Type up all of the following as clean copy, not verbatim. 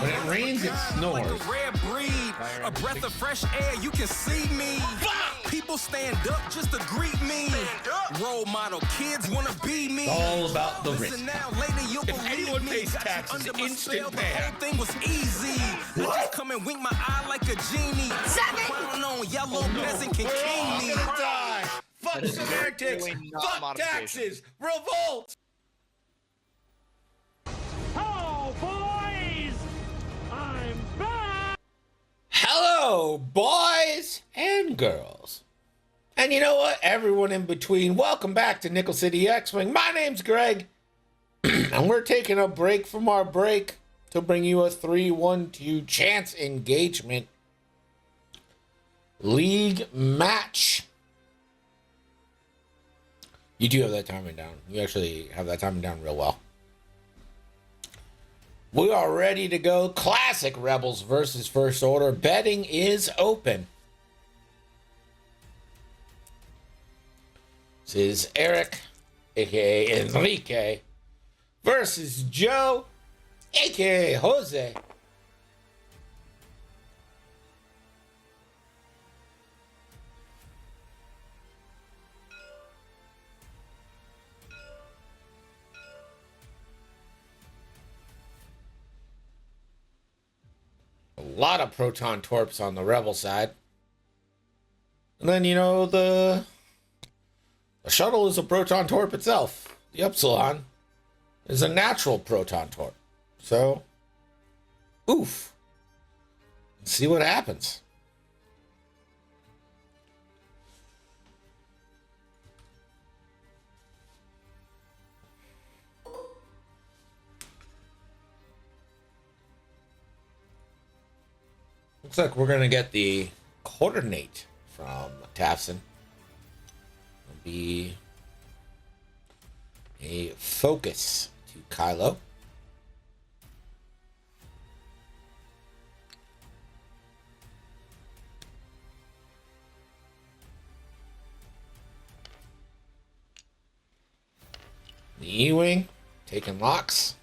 When it rains, it snores. Like a rare breed, a breath of fresh air, you can see me. People stand up just to greet me. Role model kids wanna be me. It's all about the risk. Now, later you'll If anyone pays taxes, instant pay. The whole thing was easy. I just come and wink my eye like a genie. Crown on yellow peasant can king me. Die. Fuck semantics. Fuck taxes. Revolt. Hello, boys! I'm back! Hello, boys and girls. And you know what? Everyone in between, welcome back to Nickel City X-Wing. My name's Greg, and we're taking a break from our break to bring you a 3-1-2 chance engagement league match. You do have that timing down. You actually have that timing down real well. We are ready to go. Classic Rebels versus First Order. Betting is open. This is Eric, a.k.a. Enrique, versus Joe, a.k.a. Jose. A lot of proton torps on the rebel side. And then, you know, the shuttle is a proton torp itself. The Upsilon is a natural proton torp. So, oof. Let's see what happens. Looks like we're going to get the coordinate from Tafson. It'll be a focus to Kylo. The E-Wing taking locks.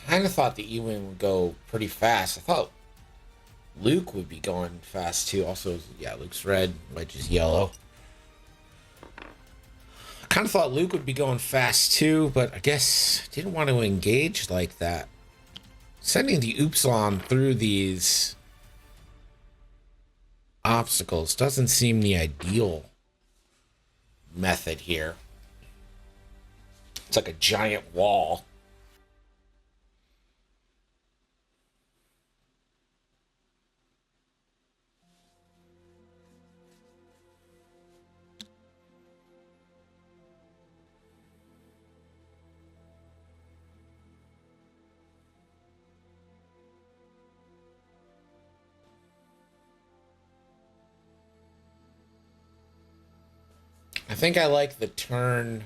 I kind of thought the E-Wing would go pretty fast. I thought Luke would be going fast too. Also, yeah, Luke's red, Wedge is yellow. I kind of thought Luke would be going fast too, but I guess didn't want to engage like that. Sending the Upsilon through these obstacles doesn't seem the ideal method here. It's like a giant wall. I think I like the turn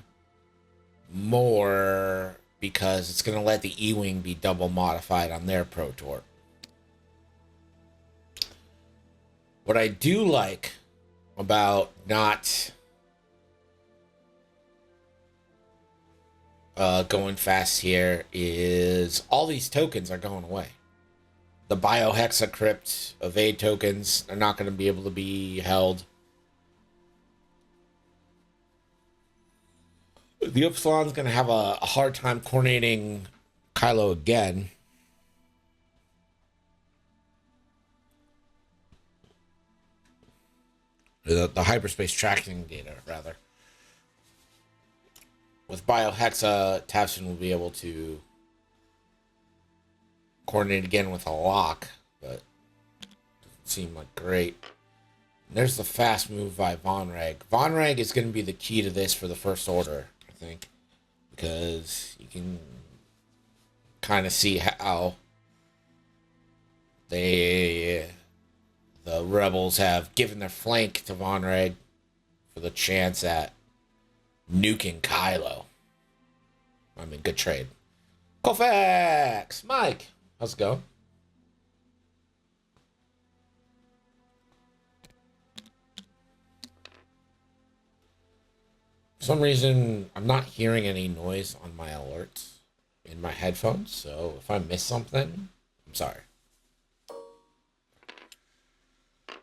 more because it's going to let the E-Wing be double modified on their Pro Torp. What I do like about not going fast here is all these tokens are going away. The Biohexa Crypt evade tokens are not going to be able to be held. The Upsilon's going to have a hard time coordinating Kylo again. The hyperspace tracking data, rather. With Biohexa, Tafson will be able to coordinate again with a lock, but doesn't seem like great. And there's the fast move by Von Reg. Von Reg is going to be the key to this for the First Order, I think, because you can kind of see how the rebels have given their flank to Von Reg for the chance at nuking Kylo. I mean, good trade. Colfax! Mike! How's it going? For some reason, I'm not hearing any noise on my alerts in my headphones, so if I miss something, I'm sorry.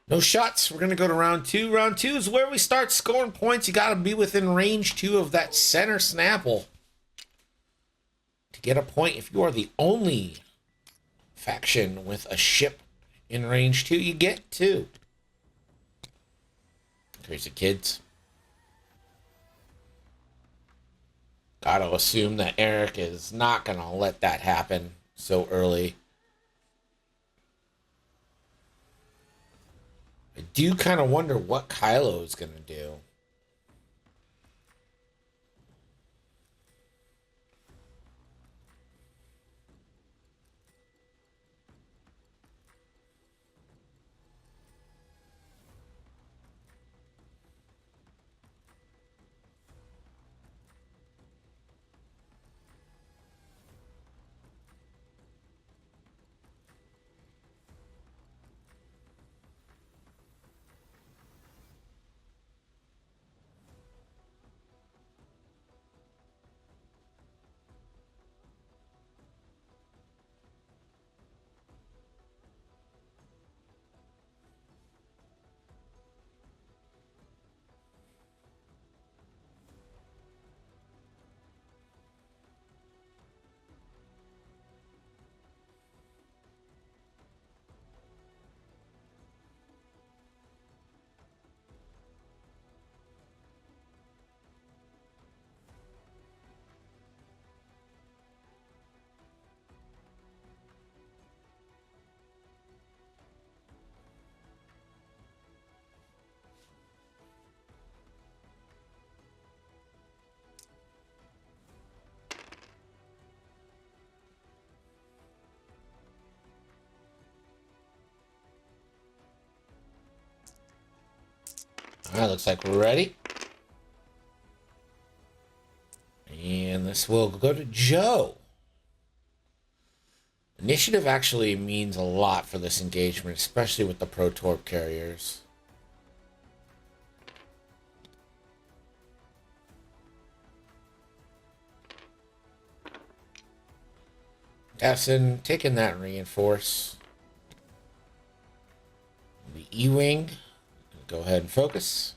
No shots. We're going to go to round two. Round two is where we start scoring points. You got to be within range 2 of that center Snapple to get a point. If you are the only faction with a ship in range 2, you get 2. Crazy kids. Gotta assume that Eric is not gonna let that happen so early. I do kind of wonder what Kylo is gonna do. All right, looks like we're ready. And this will go to Joe. Initiative actually means a lot for this engagement, especially with the Protorp carriers. Essen taking that reinforce. The E-Wing. Go ahead and focus.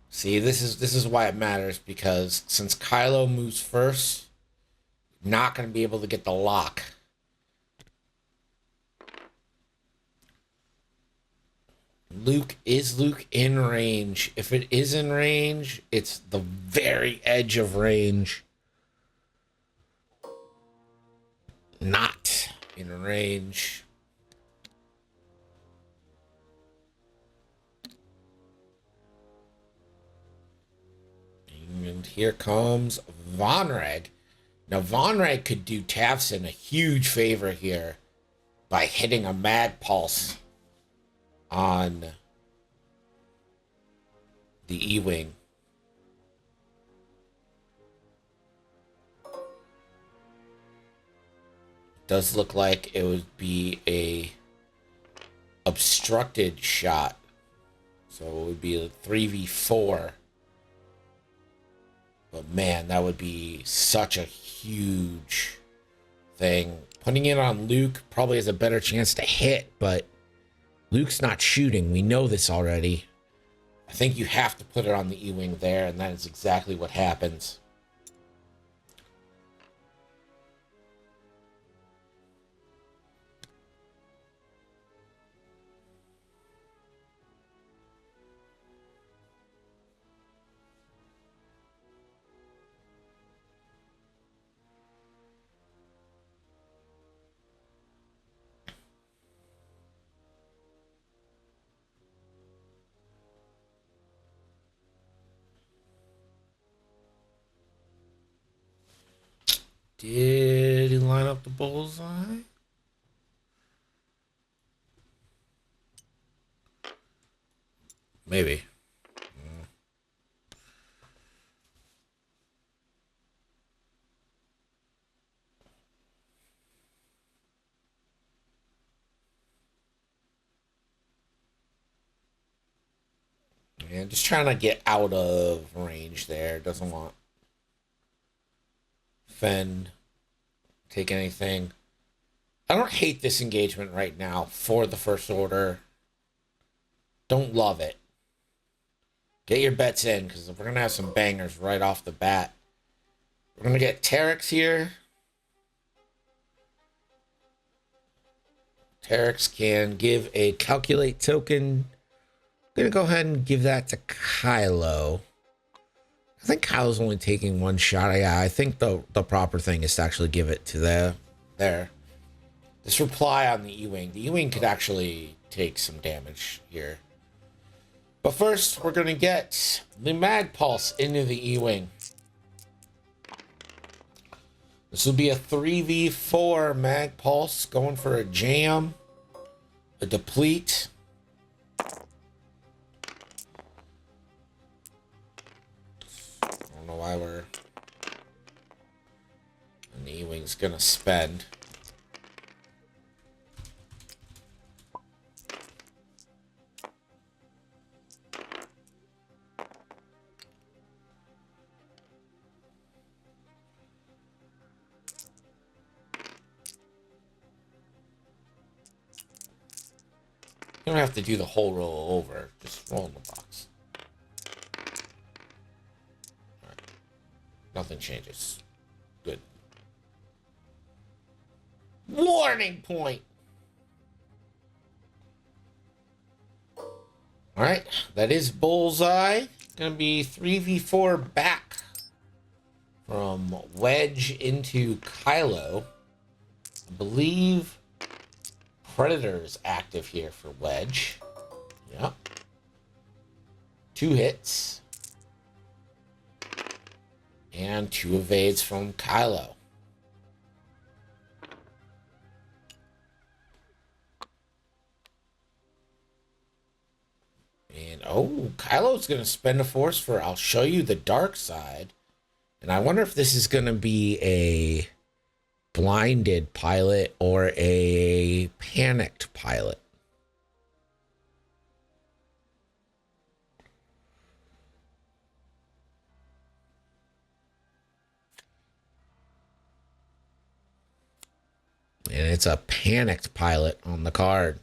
See, this is why it matters, because since Kylo moves first, not going to be able to get the lock. Is Luke in range? If it is in range, it's the very edge of range. Not in range. And here comes Vonreg. Now, Vonreg could do Tavson a huge favor here by hitting a Mad Pulse on the E-Wing. Does look like it would be a obstructed shot. So it would be a 3v4. But man, that would be such a huge thing. Putting it on Luke probably has a better chance to hit, but Luke's not shooting. We know this already. I think you have to put it on the E-Wing there, and that is exactly what happens. Did he line up the bullseye? Maybe. And just trying to get out of range there. Doesn't want Fend take anything. I don't hate this engagement right now for the First Order. Don't love it. Get your bets in, because we're going to have some bangers right off the bat. We're going to get Terex here. Terex can give a calculate token. I'm going to go ahead and give that to Kylo. I think Kylo's only taking one shot. Yeah, I think the proper thing is to actually give it to there. This reply on the E-Wing. The E-Wing could actually take some damage here. But first, we're going to get the Mag Pulse into the E-Wing. This will be a 3v4 Mag Pulse, going for a jam, a deplete. I don't know why we're... And the E-Wing's going to spend. You don't have to do the whole roll over. Just roll in the box. Right. Nothing changes. Good. Warning point! Alright, that is Bullseye. Gonna be 3v4 back from Wedge into Kylo. I believe Predator's active here for Wedge. Yep. 2 hits. And 2 evades from Kylo. And, oh, Kylo's going to spend a force for I'll show you the dark side. And I wonder if this is going to be a blinded pilot or a panicked pilot. And it's a panicked pilot on the card.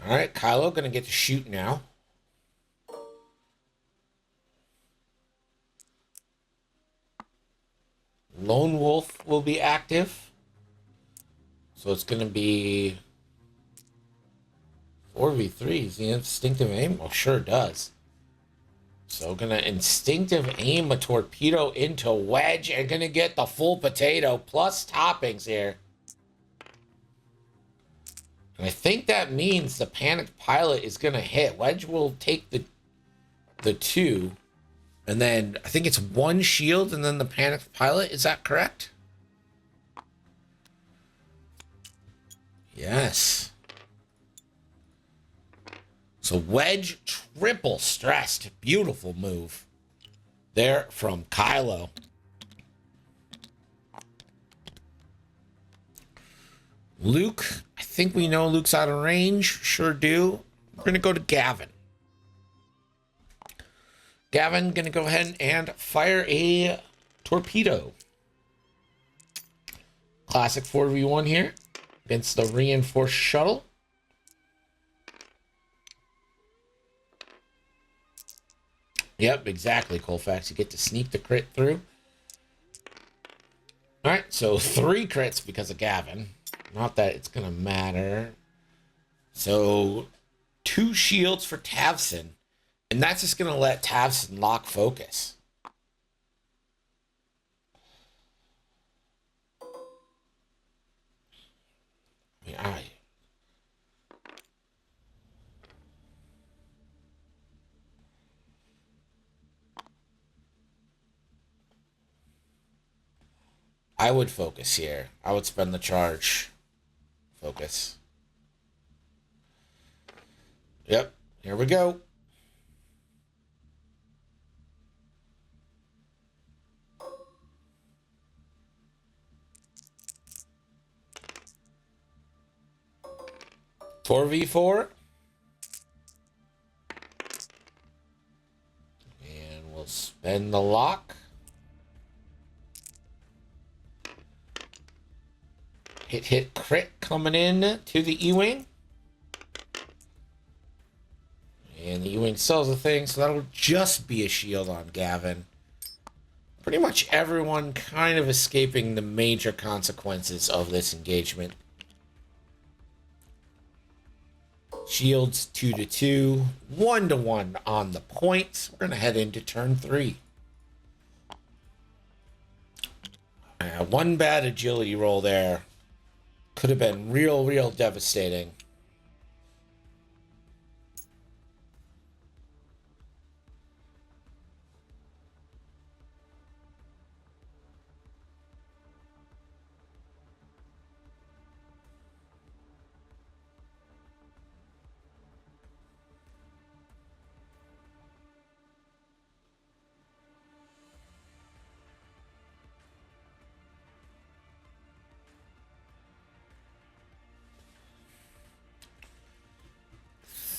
All right, Kylo gonna get to shoot now. Lone Wolf will be active. So it's going to be 4v3. Is the instinctive aim? Well, sure does. So going to instinctive aim a torpedo into Wedge and going to get the full potato plus toppings here. And I think that means the panicked pilot is going to hit. Wedge will take the 2. And then I think it's 1 shield and then the panicked pilot. Is that correct? Yes. So Wedge triple stressed. Beautiful move there from Kylo. Luke. I think we know Luke's out of range. Sure do. We're going to go to Gavin. Gavin going to go ahead and fire a torpedo. Classic 4v1 here against the reinforced shuttle. Yep, exactly, Colfax. You get to sneak the crit through. All right, so 3 crits because of Gavin. Not that it's going to matter. So 2 shields for Tavson. And that's just going to let Tavson lock focus. I would focus here. I would spend the charge. Focus. Yep. Here we go. 4v4. And we'll spend the lock. Hit, crit coming in to the E-Wing. And the E-Wing sells the thing, so that'll just be a shield on Gavin. Pretty much everyone kind of escaping the major consequences of this engagement. Shields 2-2, 1-1 on the points. We're going to head into turn 3. One bad agility roll there could have been real devastating.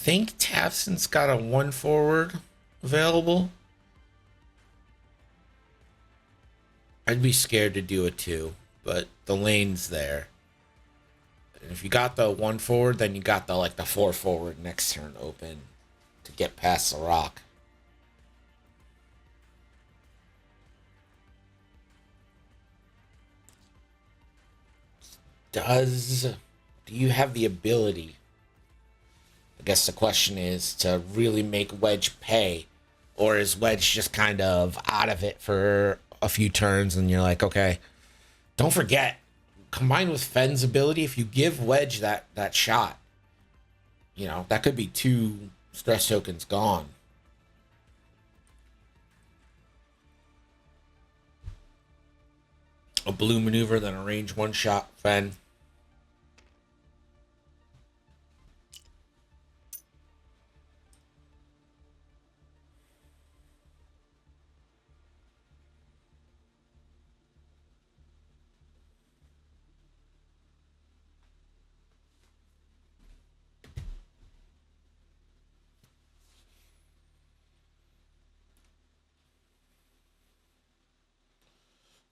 Think Tafson's got a 1 forward available. I'd be scared to do a 2, but the lane's there. And if you got the 1 forward, then you got the 4 forward next turn open to get past the rock. Do you have the ability? I guess the question is to really make Wedge pay, or is Wedge just kind of out of it for a few turns and you're like, okay, don't forget, combined with Fenn's ability, if you give Wedge that shot, you know, that could be 2 stress tokens gone. A blue maneuver, then a range 1 shot, Fenn.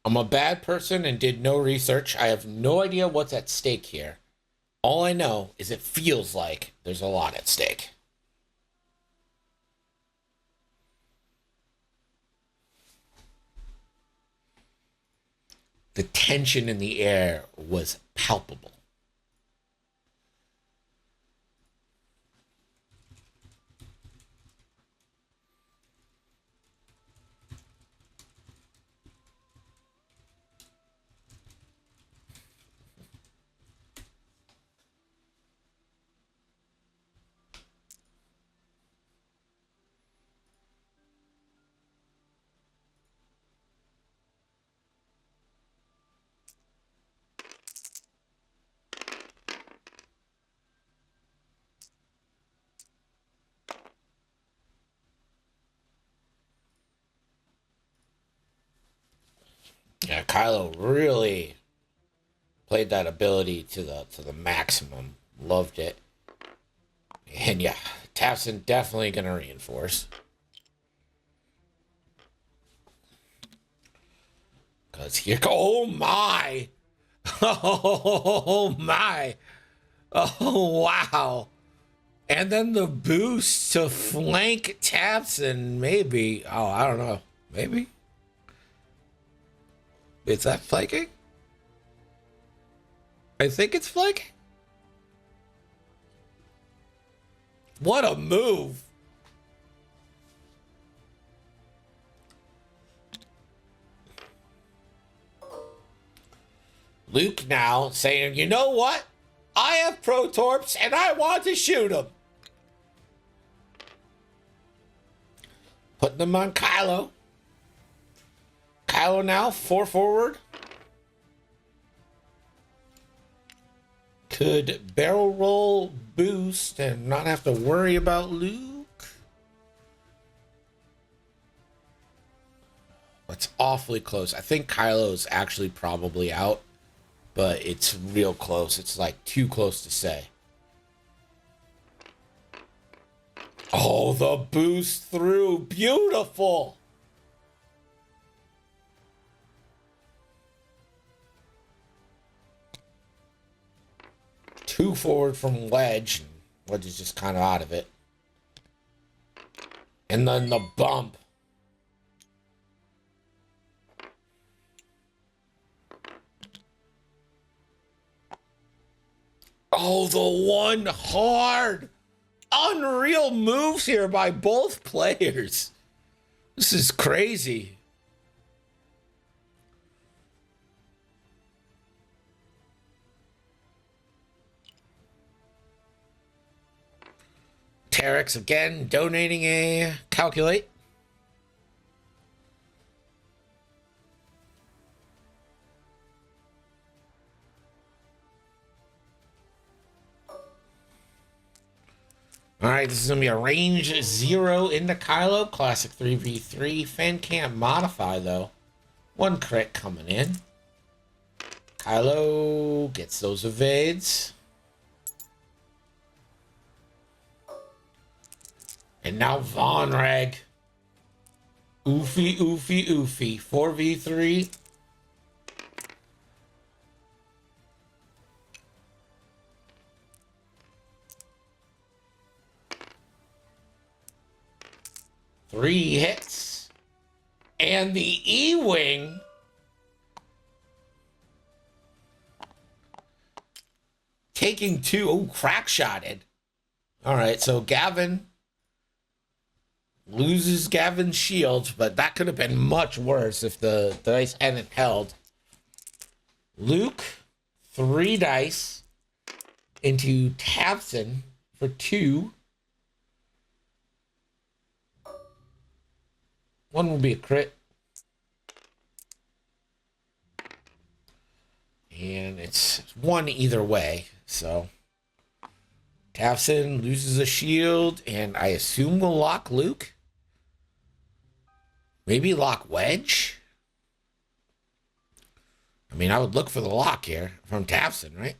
I'm a bad person and did no research. I have no idea what's at stake here. All I know is it feels like there's a lot at stake. The tension in the air was palpable. Yeah, Kylo really played that ability to the maximum. Loved it. And yeah, Tafson definitely gonna reinforce. Cause here, oh my, oh my, oh wow, and then the boost to flank Tafson, maybe. Oh, I don't know, maybe. Is that flanking? I think it's flanking. What a move. Luke now saying, you know what? I have Protorps and I want to shoot them. Putting them on Kylo. Kylo now, 4 forward. Could barrel roll boost and not have to worry about Luke. It's awfully close. I think Kylo's actually probably out, but it's real close. It's like too close to say. Oh, the boost through. Beautiful. Two forward from Wedge. Wedge is just kind of out of it. And then the bump. Oh, the one hard. Unreal moves here by both players. This is crazy. Terex again donating a calculate. All right, this is going to be a range 0 into Kylo. Classic 3v3. Fan can't modify, though. One crit coming in. Kylo gets those evades. And now Von Rag. Oofy, oofy, oofy. 4v3. Three hits. And the E-Wing taking two. Oh, crack-shotted. All right, so Gavin loses Gavin's shield, but that could have been much worse if the dice hadn't held. Luke, 3 dice into Tabson for 2. One will be a crit. And it's 1 either way. So Tafson loses a shield, and I assume we'll lock Luke. Maybe lock Wedge. I mean, I would look for the lock here from Tafson, right?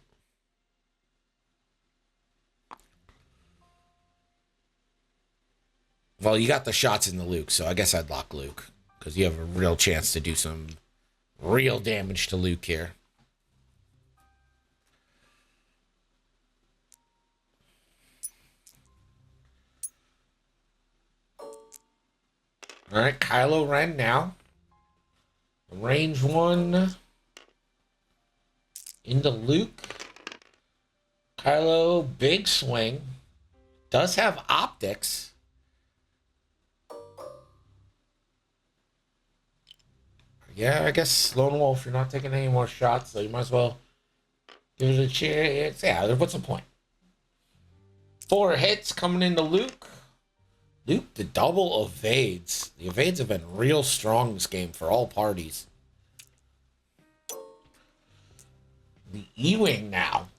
Well, you got the shots in the Luke, so I guess I'd lock Luke. Because you have a real chance to do some real damage to Luke here. Alright, Kylo Ren now. Range 1 into Luke. Kylo, big swing. Does have optics. Yeah, I guess Lone Wolf, you're not taking any more shots, so you might as well give it a chance. Yeah, what's the point? 4 hits coming into Luke. Luke, the double evades. The evades have been real strong this game for all parties. The E-Wing now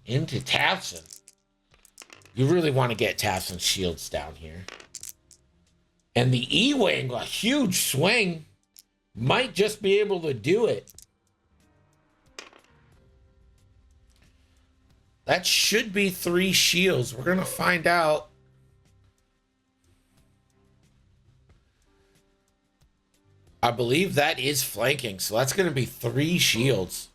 into Tafson. You really want to get Tafson's shields down here. And the E-Wing, a huge swing. Might just be able to do it. That should be 3 shields. We're going to find out. I believe that is flanking, so that's going to be 3 shields.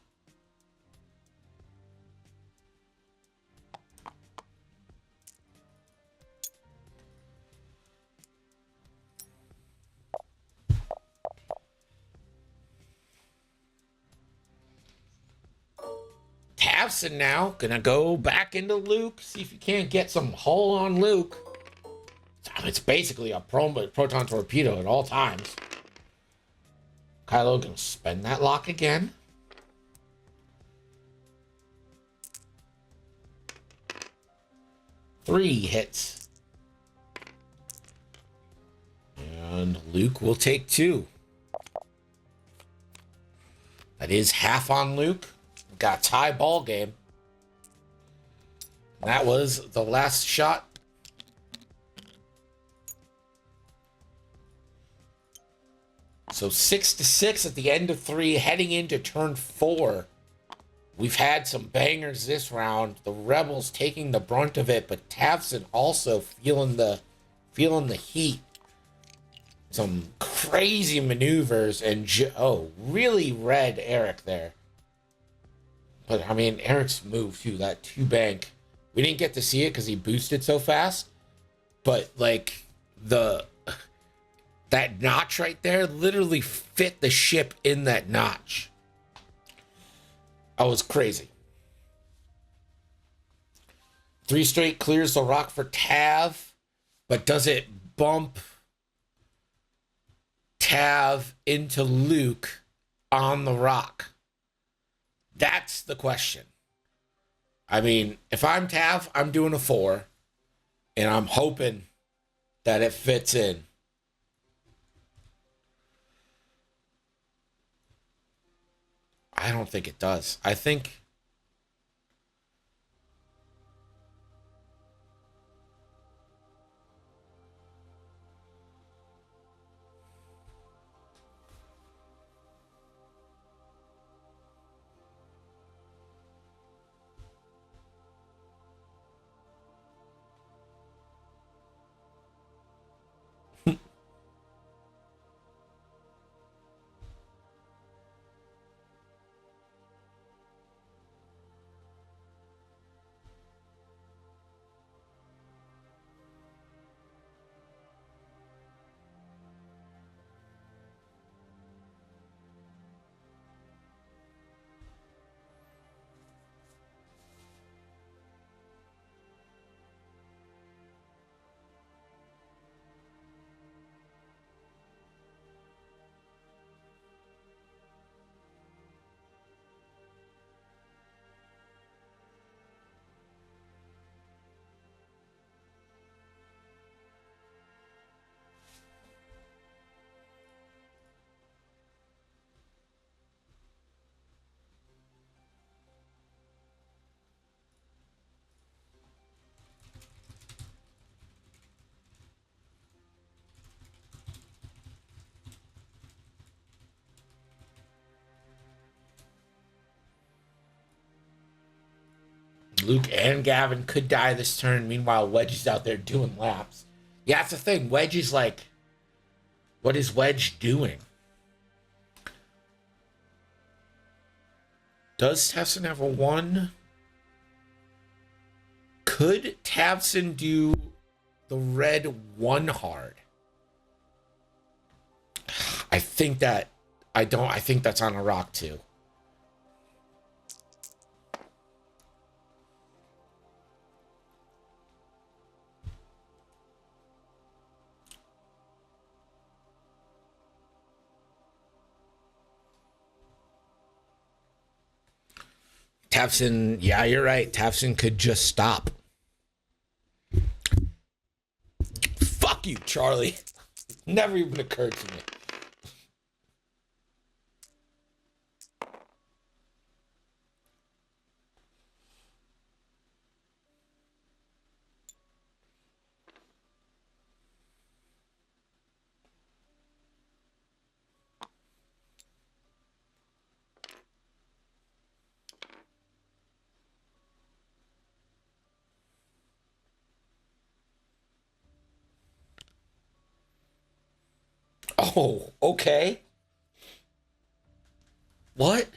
Tafson now gonna go back into Luke, see if you can't get some hull on Luke. It's basically a proton torpedo at all times. Kylo gonna spend that lock again. Three hits. And Luke will take 2. That is half on Luke. Got a tie ball game. That was the last shot. So 6-6 at the end of 3, heading into turn 4. We've had some bangers this round. The Rebels taking the brunt of it, but Tavson also feeling the heat. Some crazy maneuvers and really read Eric there. But I mean, Eric's move too, that 2-bank. We didn't get to see it because he boosted so fast. But like that notch right there literally fit the ship in that notch. I was crazy. 3 straight clears the rock for Tav, but does it bump Tav into Luke on the rock? That's the question. I mean, if I'm Tav, I'm doing a 4, and I'm hoping that it fits in. I don't think it does. I think Luke and Gavin could die this turn. Meanwhile, Wedge is out there doing laps. Yeah, that's the thing. Wedge is like, what is Wedge doing? Does Tavson have a 1? Could Tavson do the red 1 hard? I think that's on a rock too. Tavson, yeah, you're right. Tavson could just stop. Fuck you, Charlie. Never even occurred to me. Oh, okay. What?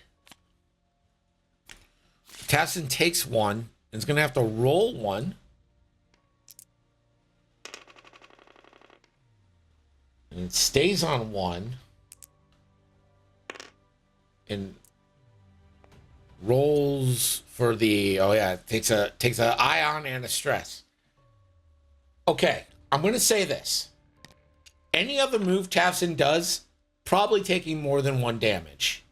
Tavson takes 1 and is going to have to roll 1. And it stays on 1. And rolls for the, oh yeah, takes a ion and a stress. Okay, I'm going to say this. Any other move Tavson does, probably taking more than 1 damage.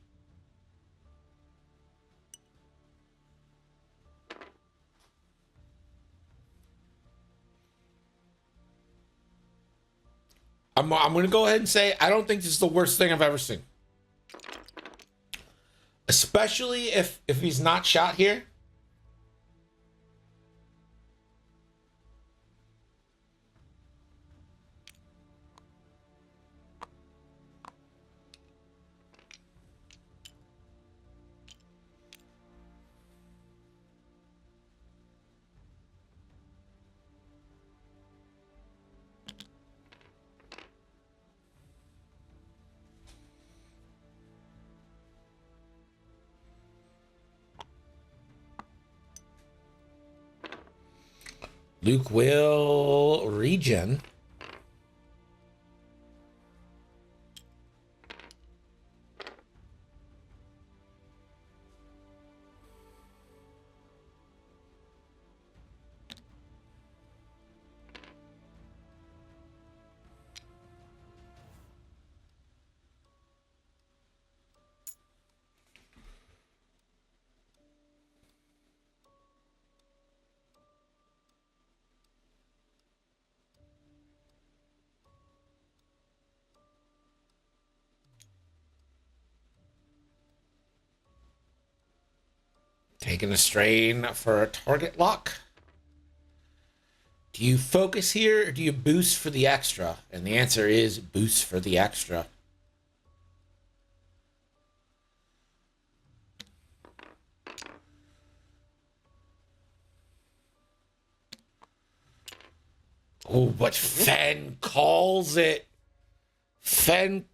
I'm going to go ahead and say I don't think this is the worst thing I've ever seen. Especially if he's not shot here. Luke will regen. Taking a strain for a target lock. Do you focus here or do you boost for the extra? And the answer is boost for the extra. Oh, but Fen calls it. Fen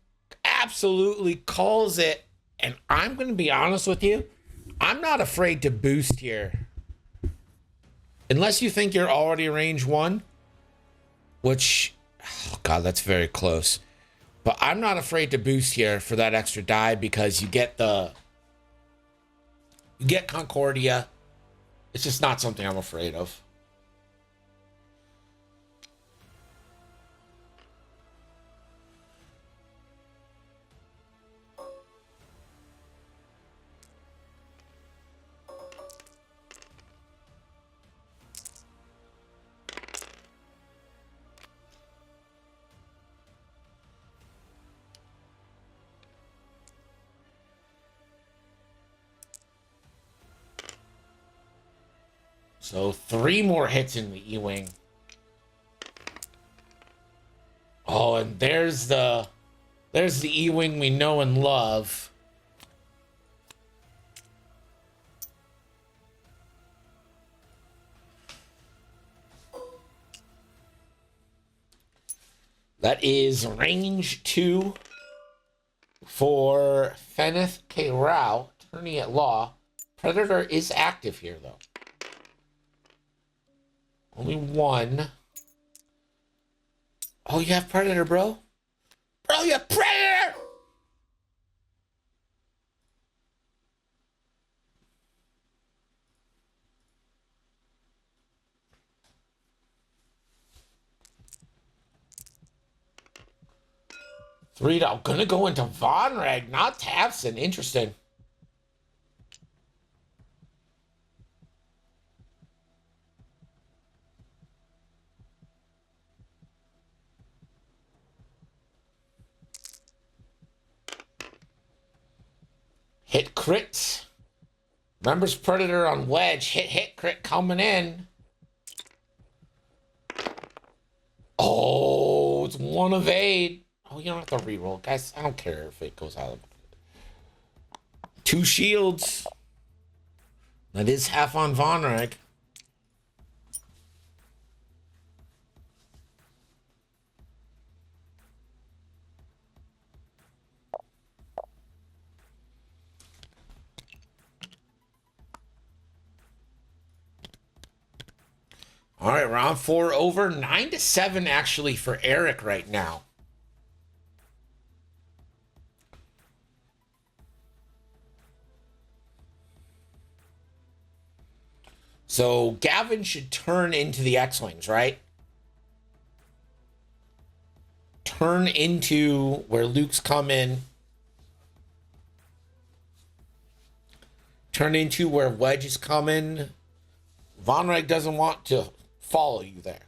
absolutely calls it. And I'm going to be honest with you. I'm not afraid to boost here. Unless you think you're already range 1. Which, oh God, that's very close. But I'm not afraid to boost here for that extra die because you get Concordia. It's just not something I'm afraid of. So 3 more hits in the E-Wing. Oh, and there's the E-Wing we know and love. That is range 2 for Feneth K. Rao, attorney at law. Predator is active here, though. Only 1. Oh, you have Predator, bro? Bro, you have Predator! I'm gonna go into Von Rag, not Tavson. Interesting. Hit crit. Members Predator on Wedge. Hit crit coming in. Oh, it's 1 evade. Oh, you don't have to reroll. Guys, I don't care if it goes out of 2 shields. That is half on Von Rag. All right, round 4 over. 9-7 actually for Eric right now. So Gavin should turn into the X-Wings, right? Turn into where Luke's coming. Turn into where Wedge is coming. Von Rag doesn't want to follow you there.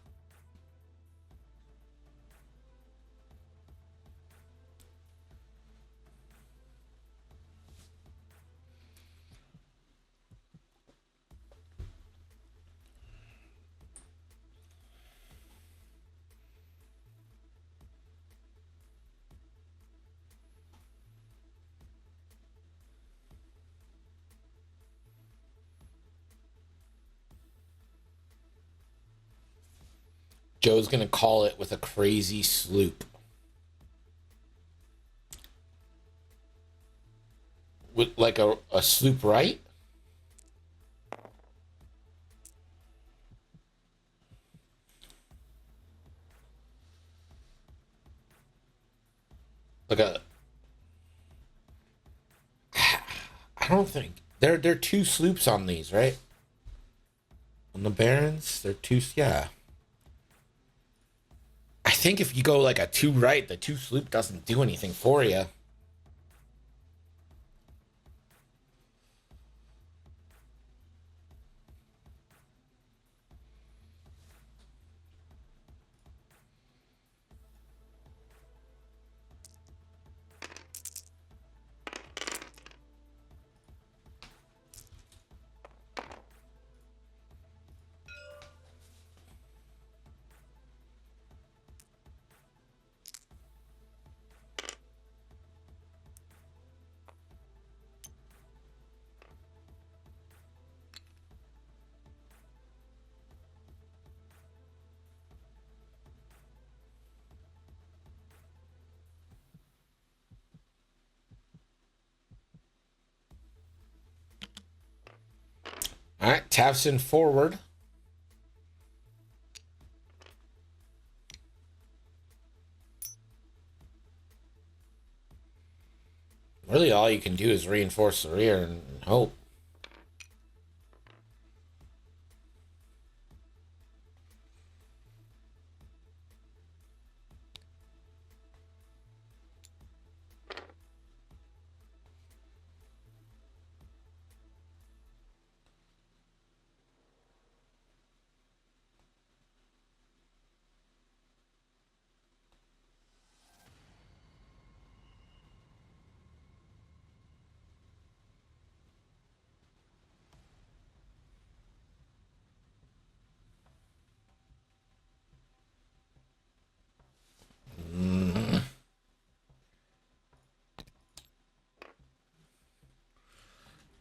Joe's going to call it with a crazy sloop. With like a sloop, right? like a. I don't think there are two sloops on these, right? On the Barons, they're two. Yeah. I think if you go like a two right, the two sloop doesn't do anything for you. All right, Tavson forward. Really, all you can do is reinforce the rear and hope.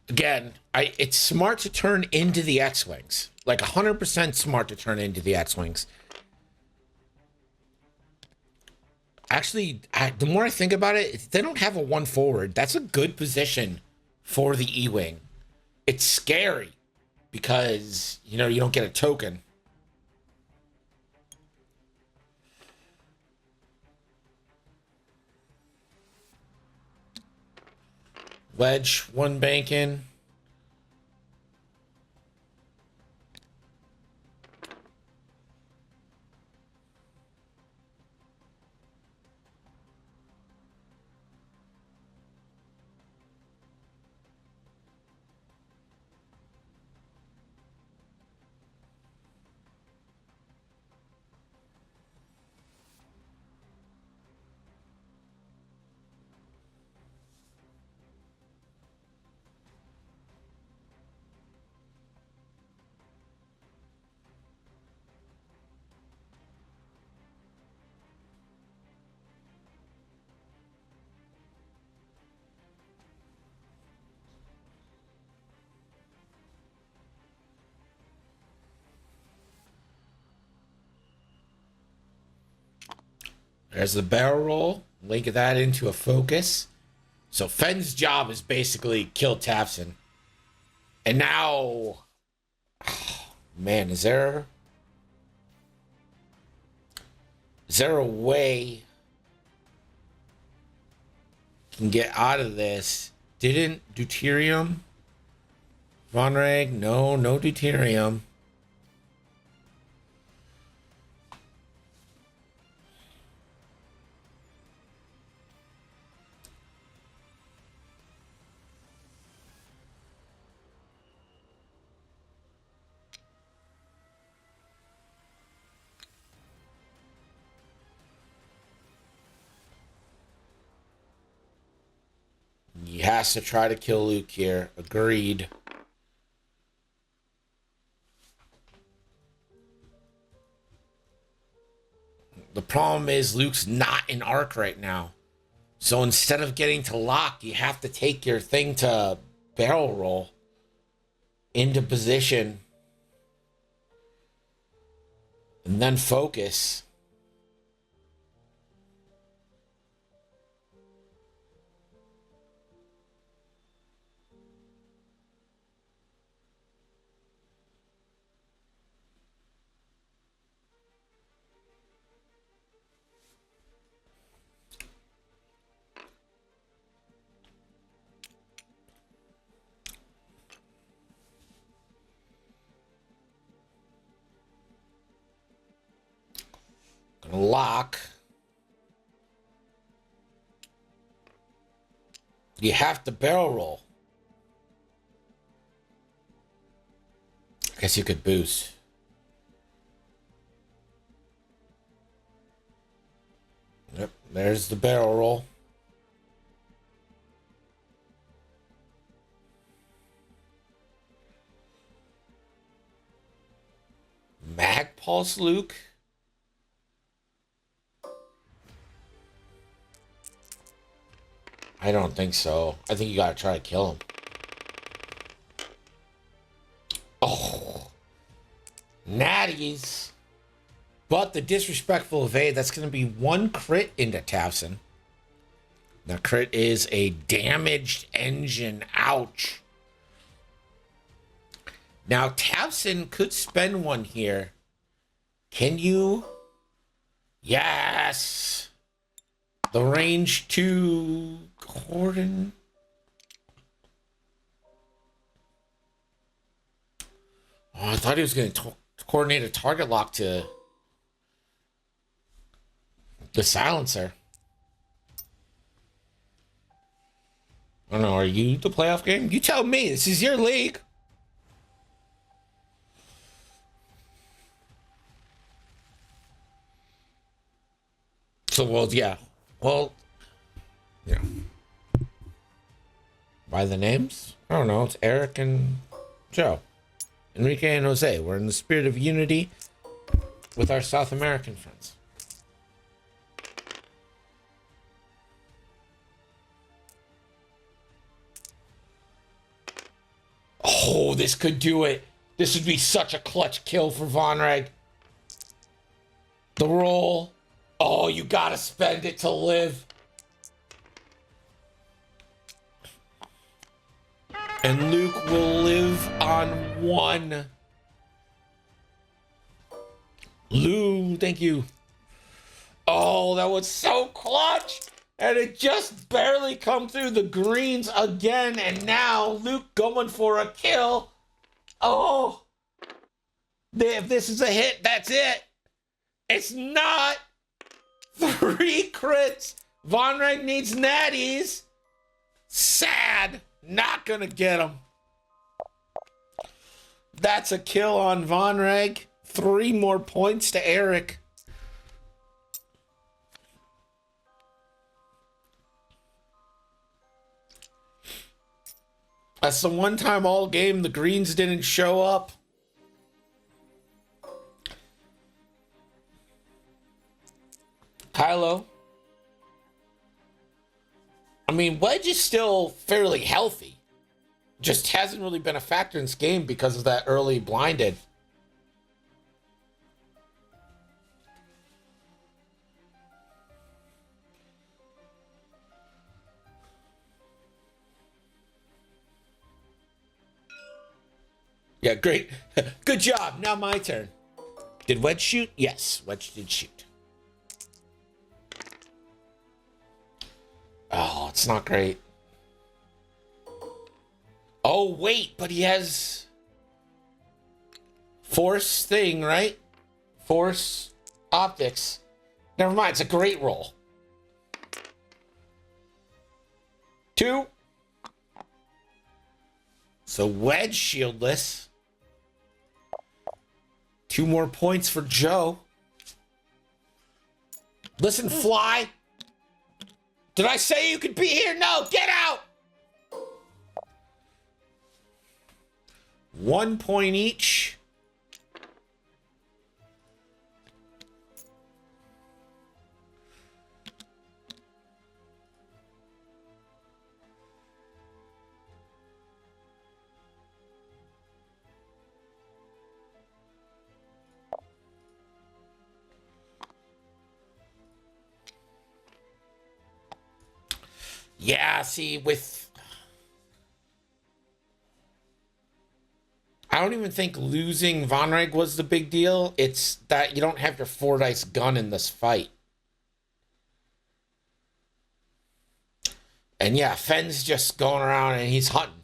Again, it's smart to turn into the X-Wings. Like 100% smart to turn into the X-Wings. Actually, the more I think about it, if they don't have a one forward. That's a good position for the E-Wing. It's scary because, you don't get a token. Wedge, one banking. There's the barrel roll. Link that into a focus. So Fenn's job is basically kill Tafson. And now, man, is there a way can get out of this? Didn't deuterium? Von Reg? No deuterium. He has to try to kill Luke here. Agreed. The problem is Luke's not in arc right now. So instead of getting to lock, you have to take your thing to barrel roll into position and then focus. Lock. You have to barrel roll. I guess you could boost. Yep, there's the barrel roll. Mag Pulse Luke. I don't think so. I think you gotta try to kill him. Oh. Natties. But the disrespectful evade, that's gonna be one crit into Tavson. The crit is a damaged engine. Ouch. Now, Tavson could spend one here. Can you? Yes. The range 2 Gordon. Oh, I thought he was going to coordinate a target lock to the silencer. I don't know. Are you the playoff game? You tell me. This is your league. So, well, yeah. Well, yeah. By the names? I don't know. It's Eric and Joe. Enrique and Jose. We're in the spirit of unity with our South American friends. Oh, this could do it. This would be such a clutch kill for Von Reg. The roll. Oh, you gotta spend it to live. And Luke will live on 1. Lou, thank you. Oh, that was so clutch. And it just barely come through the greens again. And now Luke going for a kill. Oh. If this is a hit, that's it. It's not. 3 crits. Von Reg needs natties. Sad. Not gonna get him. That's a kill on Von Reg. 3 more points to Eric. That's the one time all game the greens didn't show up. Kylo. I mean, Wedge is still fairly healthy. Just hasn't really been a factor in this game because of that early blinded. Yeah, great. Good job. Now my turn. Did Wedge shoot? Yes, Wedge did shoot. Oh, it's not great. Oh, wait, but he has Force thing, right? Force optics. Never mind, it's a great roll. 2. So Wedge shieldless. 2 more points for Joe. Listen, Fly. Did I say you could be here? No, get out! 1 point each. Yeah, see, I don't even think losing Von Reg was the big deal. It's that you don't have your 4 dice gun in this fight. And yeah, Fenn's just going around and he's hunting.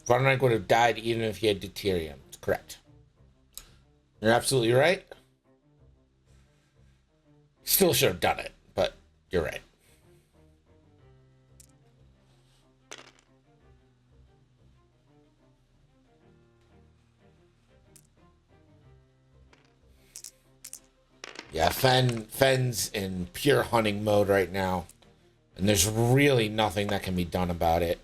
Von Reg would have died even if he had deuterium. Correct. You're absolutely right. Still should have done it, but you're right. Yeah, Fenn's in pure hunting mode right now. And there's really nothing that can be done about it.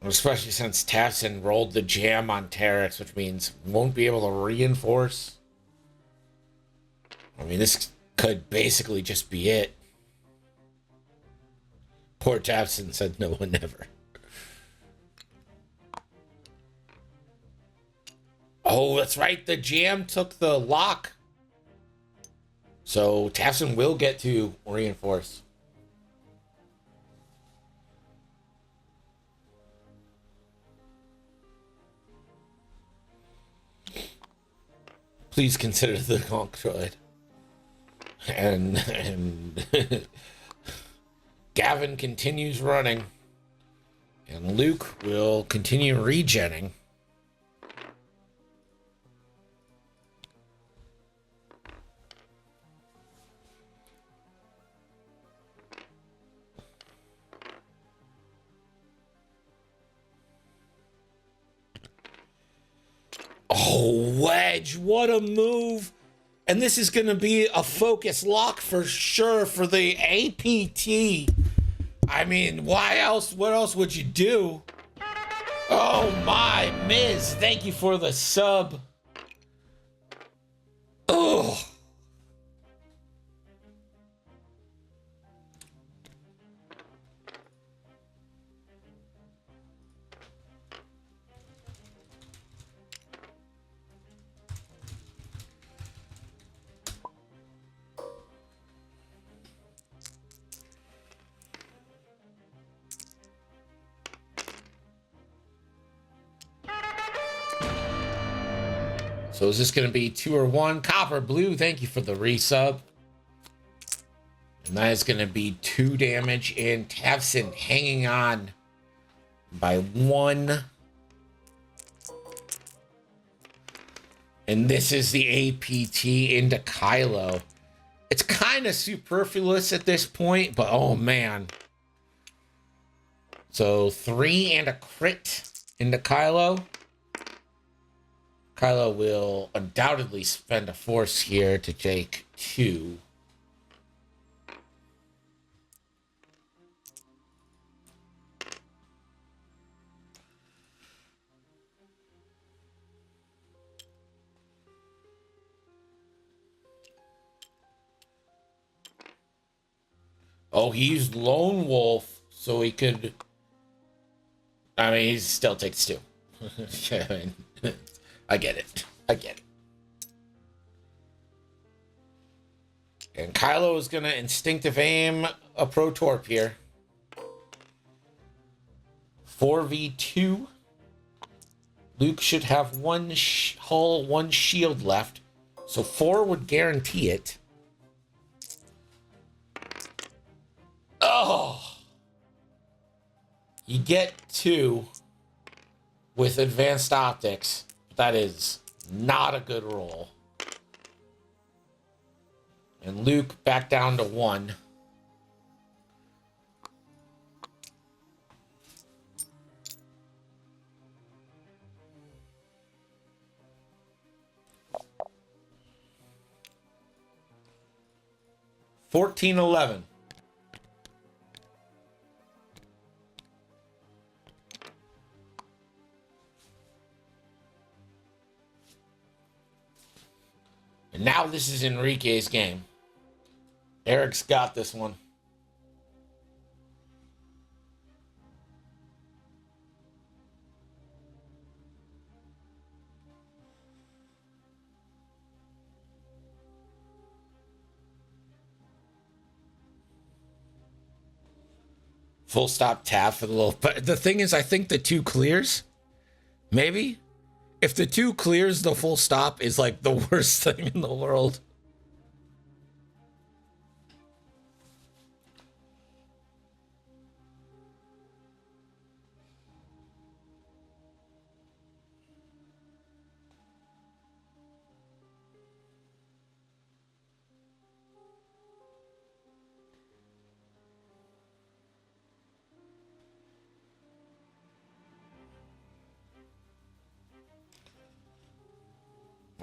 Especially since Tafson rolled the jam on Terex, which means won't be able to reinforce. I mean, this could basically just be it. Poor Tafson said no one never. Oh, that's right. The jam took the lock. So Tafson will get to reinforce. Please consider the conch droid. And Gavin continues running. And Luke will continue regenning. Oh, Wedge, what a move. And this is going to be a focus lock for sure for the APT. I mean, why else? What else would you do? Oh my, Miz, thank you for the sub. Oh. So is this going to be 2 or 1? Copper Blue, thank you for the resub. And that is going to be 2 damage. And Tavson hanging on by 1. And this is the APT into Kylo. It's kind of superfluous at this point, but oh man. So 3 and a crit into Kylo. Kylo will undoubtedly spend a force here to take 2. Oh, he used Lone Wolf so he could... I mean, he still takes 2. I get it. I get it. And Kylo is going to instinctive aim a Pro Torp here. 4v2. Luke should have 1 hull, 1 shield left. So 4 would guarantee it. Oh! You get 2 with advanced optics. That is not a good roll. And Luke back down to 1. $14-11. And now this is Enrique's game. Eric's got this one. Full stop tap for the little... But the thing is, I think the 2 clears. Maybe. If the 2 clears, the full stop is like the worst thing in the world.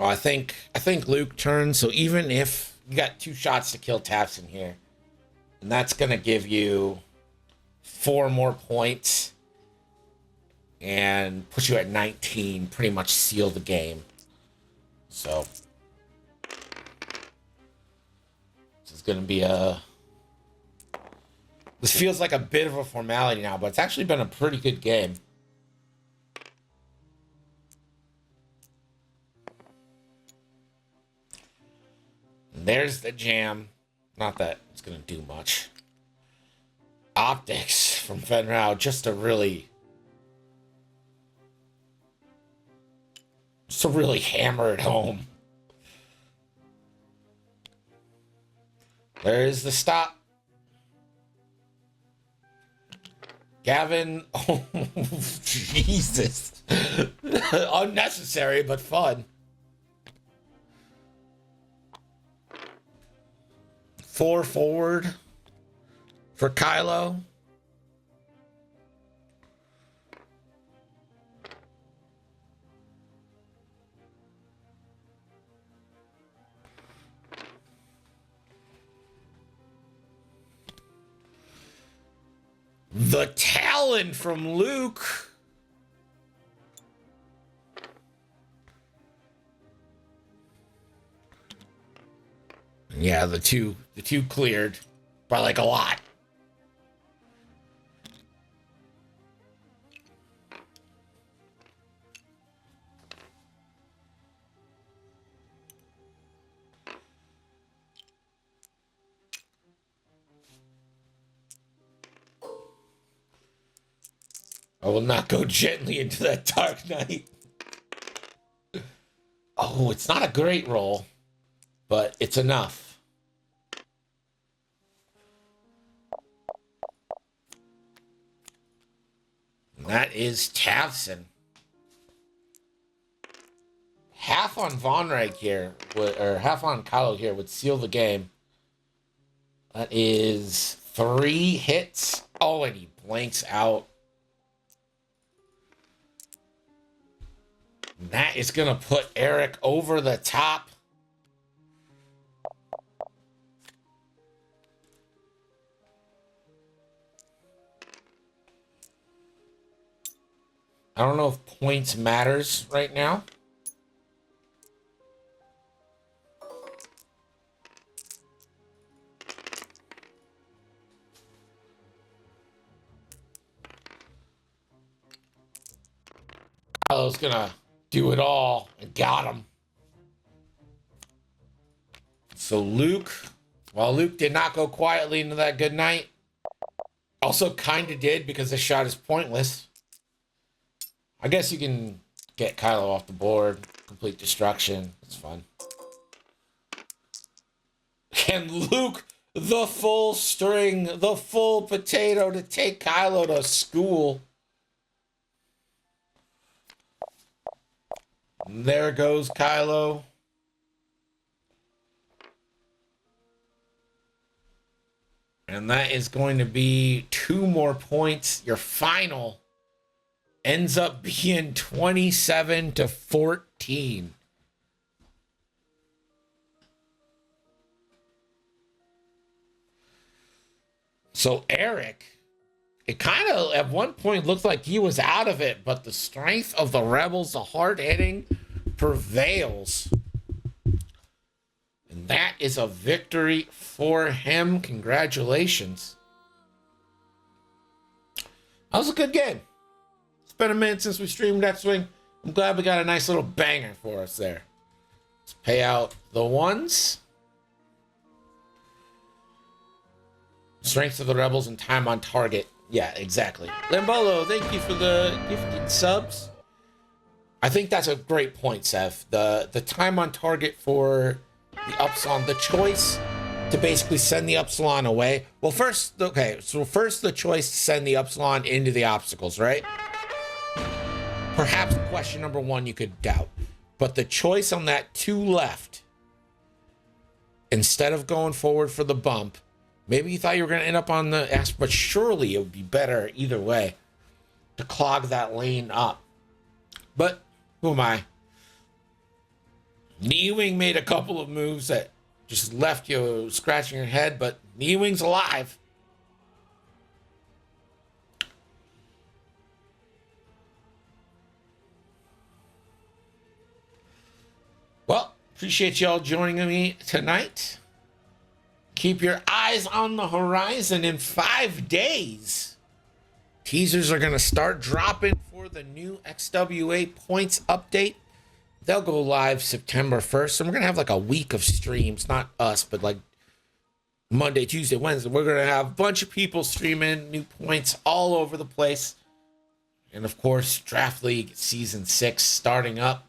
Oh, I think Luke turns. So even if you got 2 shots to kill Tafson here, and that's gonna give you 4 more points and put you at 19. Pretty much seal the game. So this is gonna be a. This feels like a bit of a formality now, but it's actually been a pretty good game. And there's the jam. Not that it's going to do much. Optics from Fenrau just to really hammer it home. There is the stop. Gavin, oh, Jesus. Unnecessary, but fun. 4 forward for Kylo. The Talon from Luke. Yeah, the two cleared by like a lot. I will not go gently into that dark night. Oh, it's not a great roll, but it's enough. And that is Tavson. Half on Von Reich here, or half on Kylo here would seal the game. That is 3 hits. Oh, and he blanks out. That is going to put Eric over the top. I don't know if points matters right now. Kylo's going to do it all and got him. So Luke, well, Luke did not go quietly into that good night. Also kind of did because the shot is pointless. I guess you can get Kylo off the board. Complete destruction. It's fun. And Luke, the full string, the full potato to take Kylo to school. There goes Kylo. And that is going to be 2 more points. Your final ends up being 27-14. So Eric, it kind of at one point looked like he was out of it, but the strength of the Rebels, the hard hitting, prevails. And that is a victory for him. Congratulations. That was a good game. It's been a minute since we streamed X-Wing. I'm glad we got a nice little banger for us there. Let's pay out the 1s. Strength of the Rebels and time on target. Yeah, exactly. Lambolo, thank you for the gifted subs. I think that's a great point, Seth. The time on target for the Upsilon, the choice to basically send the Upsilon away. Well, first the choice to send the Upsilon into the obstacles, right? Perhaps question number 1 you could doubt. But the choice on that 2 left, instead of going forward for the bump, maybe you thought you were going to end up on the S, but surely it would be better either way to clog that lane up. But who am I? Knee-wing made a couple of moves that just left you scratching your head, but Knee-wing's alive. Well, appreciate y'all joining me tonight. Keep your eyes on the horizon. In 5 days, teasers are going to start dropping for the new XWA points update. They'll go live September 1st. So we're going to have like a week of streams. Not us, but like Monday, Tuesday, Wednesday. We're going to have a bunch of people streaming new points all over the place. And of course, Draft League Season 6 starting up.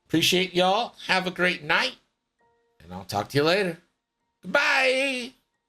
Appreciate y'all. Have a great night. And I'll talk to you later. Goodbye.